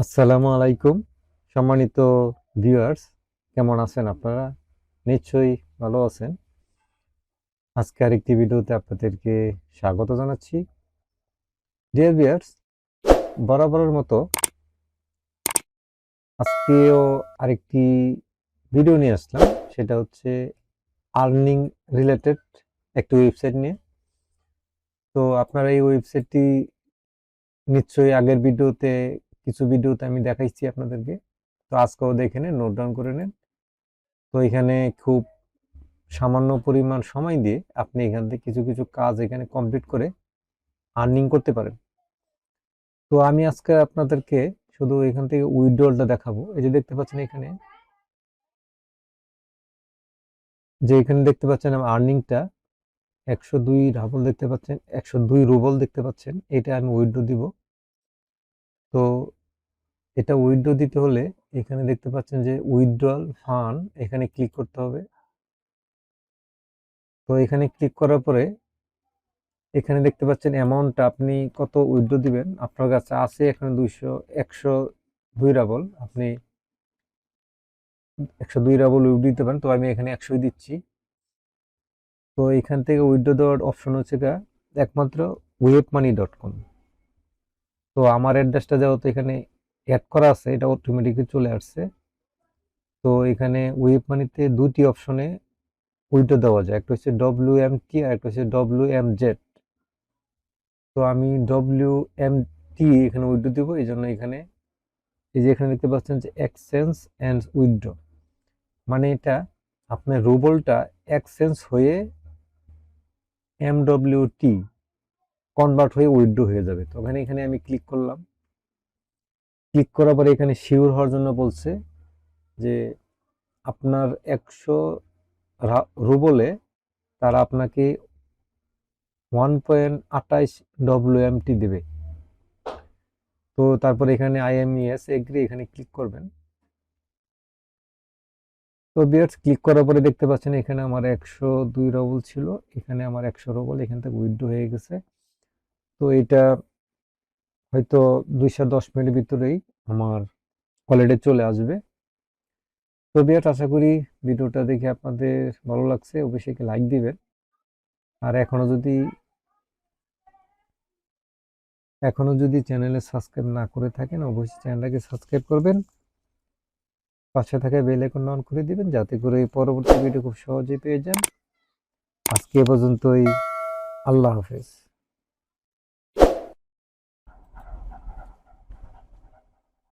আসসালামু আলাইকুম, সম্মানিত ভিউয়ার্স। কেমন আছেন আপনারা? নিশ্চয়ই ভালো আছেন। আজকে আরেকটি ভিডিওতে আপনাদেরকে স্বাগত জানাচ্ছি। ডিয়ার ভিউয়ার্স, বরাবরের মতো আজকেও আরেকটি ভিডিও নিয়ে আসলাম। সেটা হচ্ছে আর্নিং রিলেটেড একটি ওয়েবসাইট নিয়ে। তো আপনারা এই ওয়েবসাইটটি নিশ্চয়ই আগের কিছু ভিডিওতে আমি দেখাইছি আপনাদেরকে। তো আজকেও দেখে নেন, নোট ডাউন করে নেন। তো এখানে খুব সামান্য পরিমাণ সময় দিয়ে আপনি এখান থেকে কিছু কিছু কাজ এখানে কমপ্লিট করে আর্নিং করতে পারেন। তো আমি আজকে আপনাদেরকে শুধু এখান থেকে উইথড্রলটা দেখাবো। এই যে দেখতে পাচ্ছেন এখানে, দেখতে পাচ্ছেন আমার আর্নিংটা 102 রাবল দেখতে পাচ্ছেন, 102 রুবল দেখতে পাচ্ছেন। এটা আমি উইথড্র দিব। তো এটা উইথড্র দিতে হলে এখানে দেখতে পাচ্ছেন যে উইথড্রল ফান্ড, এখানে ক্লিক করতে হবে। তো এখানে ক্লিক করার পরে এখানে দেখতে পাচ্ছেন অ্যামাউন্টটা, আপনি কত উইথড্র দিবেন। আপনার কাছে আছে এখানে 102 রাবল, আপনি 102 রাবল উইথড্র দিতে পারেন। তো আমি এখানে 100 দিচ্ছি। তো এখান থেকে উইথড্র দেওয়ার অপশন হচ্ছে একমাত্র webmoney.com। তো আমার অ্যাড্রেসটা যেহেতু এখানে অ্যাড করা আছে, এটা অটোমেটিকলি চলে আসছে। তো এখানে ওয়েব মানিতে দুটি অপশনে উইথড্র দেওয়া যায়, একটা হচ্ছে WMT আর একটা হচ্ছে WMZ। তো আমি WMT এখানে উইথড্র দিব। এই জন্য এখানে এই যে এখানে দেখতে পাচ্ছেন যে এক্সচেঞ্জ অ্যান্ড উইথড্র, মানে এটা আপনার রুবলটা এক্সচেঞ্জ হয়ে MWT কনভার্ট হয়ে উইথড্র হয়ে যাবে। তো এখানে আমি ক্লিক করলাম। ক্লিক করার পরে এখানে শিওর হওয়ার জন্য বলছে যে আপনার 100 রুবলে তারা আপনাকে 1.28 WMT দেবে। তো তারপরে এখানে IMES এগ্রি, এখানে ক্লিক করবেন। তো বিয়ার্স, ক্লিক করার পরে দেখতে পাচ্ছেন এখানে আমার 102 রুবল ছিল, এখানে আমার 100 রুবল এখান থেকে উইথড্র হয়ে গেছে। তো এটা হয়তো 210 মিনিটের ভিতরেই আমার ওয়ালেটে চলে আসবে। তো বিয়ার্স, আশা করি ভিডিওটা দেখে আপনাদের ভালো লাগছে। অবশ্যই লাইক দিবেন। আর এখনো যদি চ্যানেলে সাবস্ক্রাইব না করে থাকেন, অবশ্যই চ্যানেলটাকে সাবস্ক্রাইব করবেন। পাশে থাকা বেল আইকন অন করে দিবেন, যাতে করে পরবর্তী ভিডিও খুব সহজেই পেয়ে যান। আজকে এ পর্যন্তই। আল্লাহ হাফেজ।